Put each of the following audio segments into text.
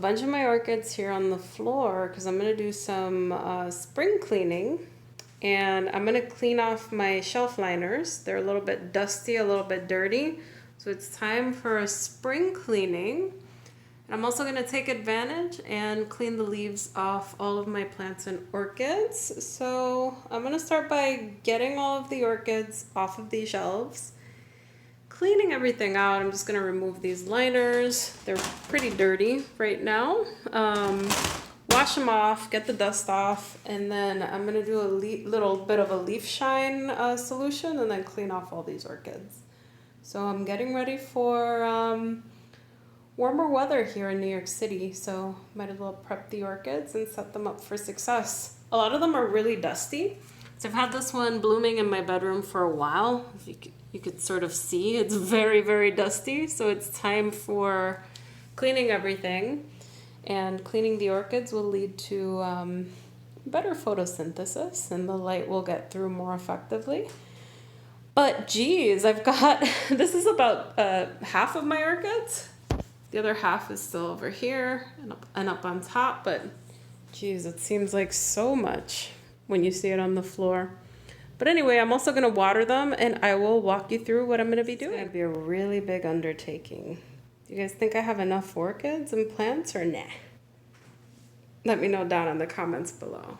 bunch of my orchids here on the floor because I'm going to do some spring cleaning. And I'm going to clean off my shelf liners. They're a little bit dusty, a little bit dirty. So it's time for a spring cleaning. And I'm also going to take advantage and clean the leaves off all of my plants and orchids. So I'm going to start by getting all of the orchids off of these shelves. Cleaning everything out. I'm just going to remove these liners. They're pretty dirty right now. Wash them off, get the dust off, and then I'm going to do a little bit of a leaf shine solution and then clean off all these orchids. So I'm getting ready for warmer weather here in New York City, so might as well prep the orchids and set them up for success. A lot of them are really dusty. So I've had this one blooming in my bedroom for a while. You could sort of see it's very, very dusty. So it's time for cleaning everything. And cleaning the orchids will lead to better photosynthesis and the light will get through more effectively. But geez, I've got, this is about half of my orchids. The other half is still over here and up on top, but geez, it seems like so much when you see it on the floor. But anyway, I'm also going to water them, and I will walk you through what I'm going to be doing. It's going to be a really big undertaking. Do you guys think I have enough orchids and plants or nah? Let me know down in the comments below.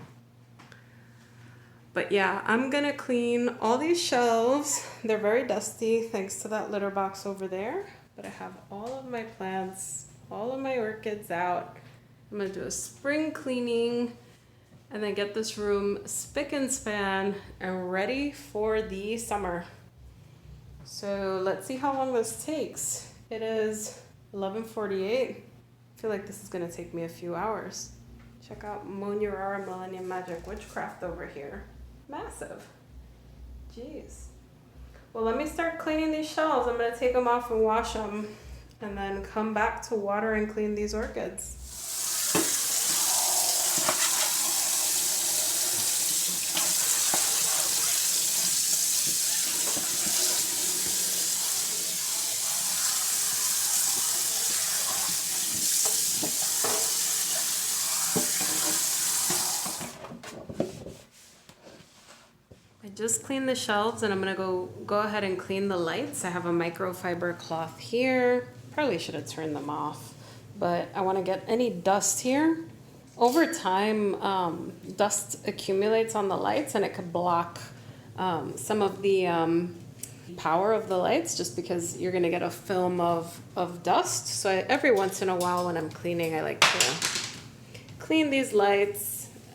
But yeah, I'm going to clean all these shelves. They're very dusty thanks to that litter box over there. But I have all of my plants, all of my orchids out. I'm going to do a spring cleaning and then get this room spick and span and ready for the summer. So let's see how long this takes. It is 11:48. I feel like this is going to take me a few hours. Check out Monurara Millennium Magic Witchcraft over here. Massive. Jeez. Well, let me start cleaning these shelves. I'm going to take them off and wash them and then come back to water and clean these orchids. Just clean the shelves and I'm gonna go ahead and clean the lights. I have a microfiber cloth here. Probably should have turned them off, but I want to get any dust here. Over time, dust accumulates on the lights and it could block some of the power of the lights just because you're gonna get a film of dust. So every once in a while when I'm cleaning, I like to clean these lights.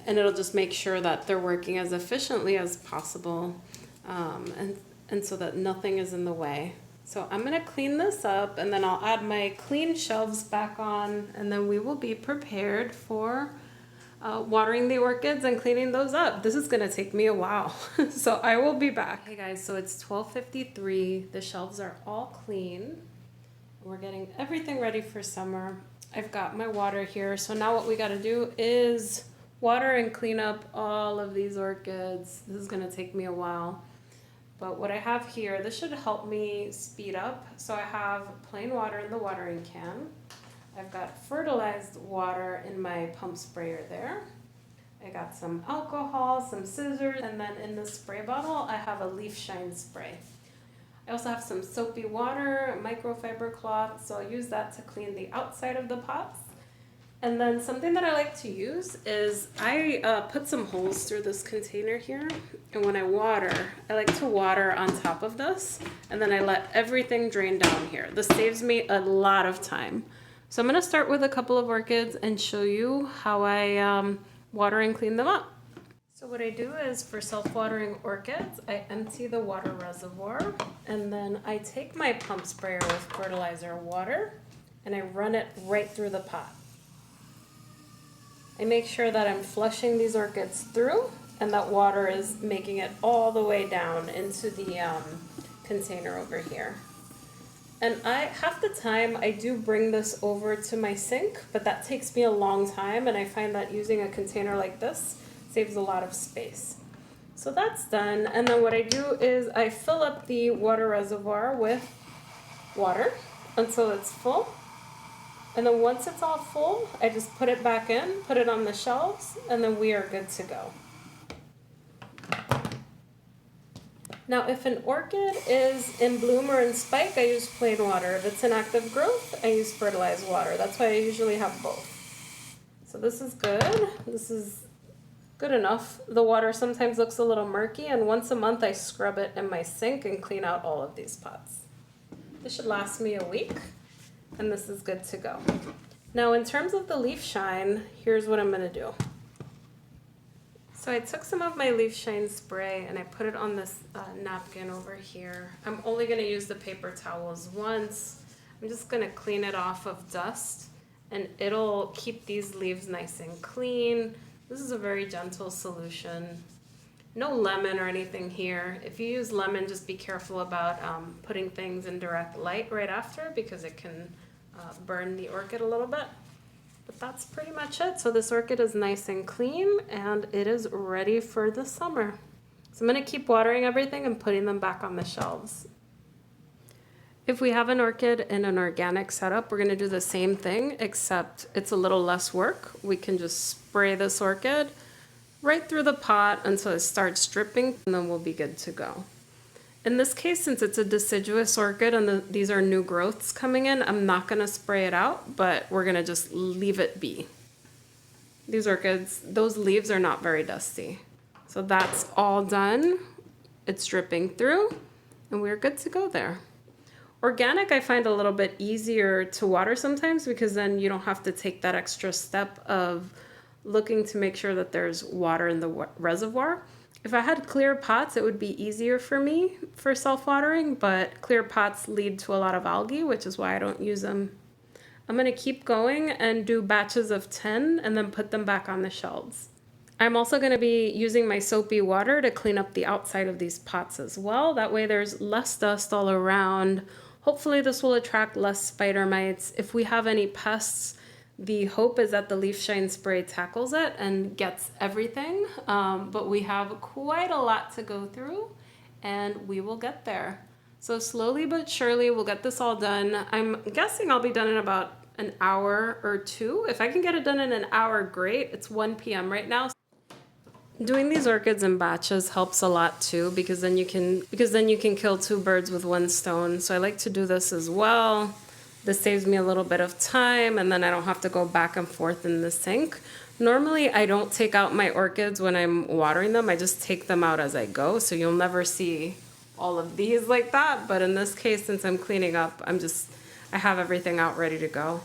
And it'll just make sure that they're working as efficiently as possible and so that nothing is in the way. So I'm going to clean this up and then I'll add my clean shelves back on and then we will be prepared for watering the orchids and cleaning those up. This is going to take me a while, so I will be back. Hey guys, so it's 12:53. The shelves are all clean. We're getting everything ready for summer. I've got my water here. So now what we got to do is water and clean up all of these orchids. This is going to take me a while. But what I have here, this should help me speed up. So I have plain water in the watering can. I've got fertilized water in my pump sprayer there. I got some alcohol, some scissors, and then in the spray bottle, I have a leaf shine spray. I also have some soapy water, microfiber cloth, so I'll use that to clean the outside of the pots. And then something that I like to use is I put some holes through this container here. And when I water, I like to water on top of this. And then I let everything drain down here. This saves me a lot of time. So I'm going to start with a couple of orchids and show you how I water and clean them up. So what I do is for self-watering orchids, I empty the water reservoir. And then I take my pump sprayer with fertilizer water and I run it right through the pot. I make sure that I'm flushing these orchids through and that water is making it all the way down into the container over here. And half the time I do bring this over to my sink, but that takes me a long time and I find that using a container like this saves a lot of space. So that's done, and then what I do is I fill up the water reservoir with water until it's full. And then once it's all full, I just put it back in, put it on the shelves, and then we are good to go. Now, if an orchid is in bloom or in spike, I use plain water. If it's in active growth, I use fertilized water. That's why I usually have both. So this is good. This is good enough. The water sometimes looks a little murky, and once a month I scrub it in my sink and clean out all of these pots. This should last me a week, and this is good to go. Now, in terms of the leaf shine, here's what I'm gonna do. So I took some of my leaf shine spray and I put it on this napkin over here. I'm only gonna use the paper towels once. I'm just gonna clean it off of dust, and it'll keep these leaves nice and clean. This is a very gentle solution. No lemon or anything here. If you use lemon, just be careful about putting things in direct light right after, because it can burn the orchid a little bit. But that's pretty much it. So this orchid is nice and clean, and it is ready for the summer. So I'm gonna keep watering everything and putting them back on the shelves. If we have an orchid in an organic setup, we're gonna do the same thing, except it's a little less work. We can just spray this orchid right through the pot until it starts dripping, and then we'll be good to go. In this case, since it's a deciduous orchid and these are new growths coming in, I'm not gonna spray it out, but we're gonna just leave it be. These orchids, those leaves are not very dusty. So that's all done. It's dripping through, and we're good to go there. Organic, I find a little bit easier to water sometimes, because then you don't have to take that extra step of looking to make sure that there's water in the reservoir. If I had clear pots, it would be easier for me for self-watering, but clear pots lead to a lot of algae, which is why I don't use them. I'm gonna keep going and do batches of 10 and then put them back on the shelves. I'm also gonna be using my soapy water to clean up the outside of these pots as well. That way there's less dust all around. Hopefully this will attract less spider mites. If we have any pests, the hope is that the leaf shine spray tackles it and gets everything, but we have quite a lot to go through, and we will get there. So slowly but surely we'll get this all done. I'm guessing I'll be done in about an hour or two. If I can get it done in an hour, great. It's 1 p.m. right now. Doing these orchids in batches helps a lot too, because then you can kill two birds with one stone. So I like to do this as well. This saves me a little bit of time, and then I don't have to go back and forth in the sink. Normally, I don't take out my orchids when I'm watering them. I just take them out as I go, so you'll never see all of these like that. But in this case, since I'm cleaning up, I have everything out ready to go.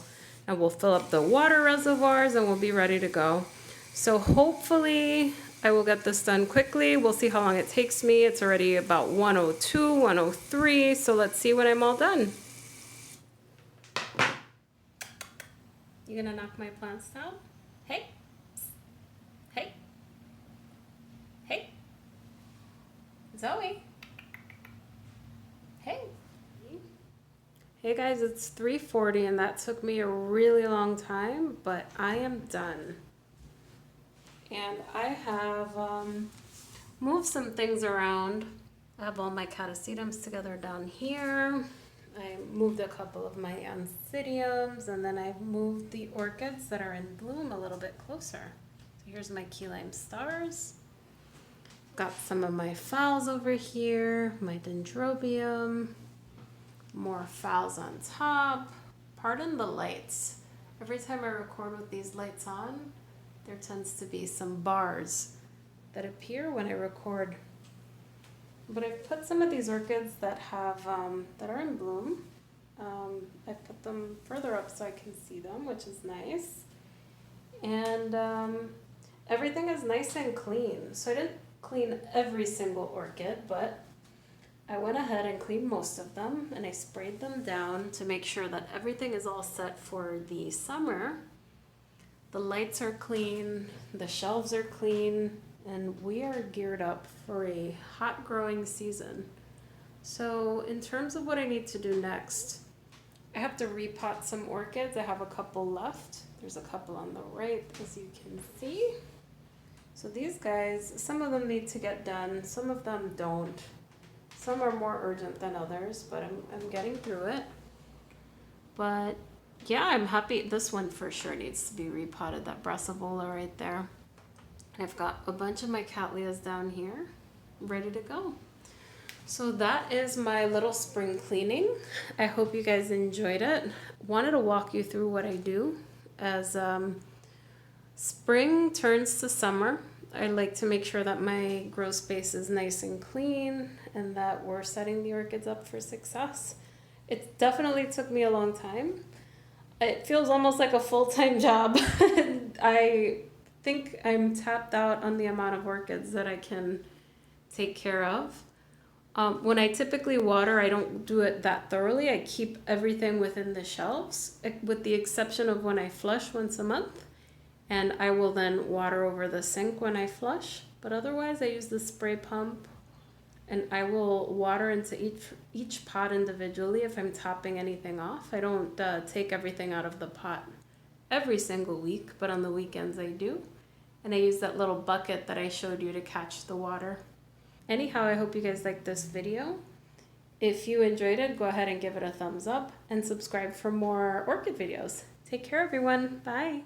And we'll fill up the water reservoirs, and we'll be ready to go. So hopefully I will get this done quickly. We'll see how long it takes me. It's already about 1:02, 1:03, so let's see when I'm all done. You gonna knock my plants down? Hey? Hey? Hey? Zoe? Hey? Hey guys, it's 3:40 and that took me a really long time, but I am done. And I have moved some things around. I have all my catasetums together down here. I moved a couple of my anthuriums, and then I've moved the orchids that are in bloom a little bit closer. So here's my key lime stars. Got some of my phals over here, my dendrobium, more phals on top. Pardon the lights. Every time I record with these lights on, there tends to be some bars that appear when I record. But I've put some of these orchids that are in bloom. I've put them further up so I can see them, which is nice. And everything is nice and clean. So I didn't clean every single orchid, but I went ahead and cleaned most of them, and I sprayed them down to make sure that everything is all set for the summer. The lights are clean, the shelves are clean, and we are geared up for a hot growing season. So in terms of what I need to do next, I have to repot some orchids. I have a couple left. There's a couple on the right, as you can see. So these guys, some of them need to get done, some of them don't. Some are more urgent than others, but I'm getting through it. But yeah, I'm happy. This one for sure needs to be repotted, that brassivola right there. And I've got a bunch of my cattleyas down here ready to go. So that is my little spring cleaning. I hope you guys enjoyed it. Wanted to walk you through what I do as spring turns to summer. I like to make sure that my grow space is nice and clean and that we're setting the orchids up for success. It definitely took me a long time. It feels almost like a full-time job. I think I'm tapped out on the amount of orchids that I can take care of. When I typically water, I don't do it that thoroughly. I keep everything within the shelves, with the exception of when I flush once a month. And I will then water over the sink when I flush. But otherwise, I use the spray pump. And I will water into each pot individually if I'm topping anything off. I don't take everything out of the pot every single week, but on the weekends I do. And I use that little bucket that I showed you to catch the water. Anyhow, I hope you guys liked this video. If you enjoyed it, go ahead and give it a thumbs up and subscribe for more orchid videos. Take care, everyone. Bye.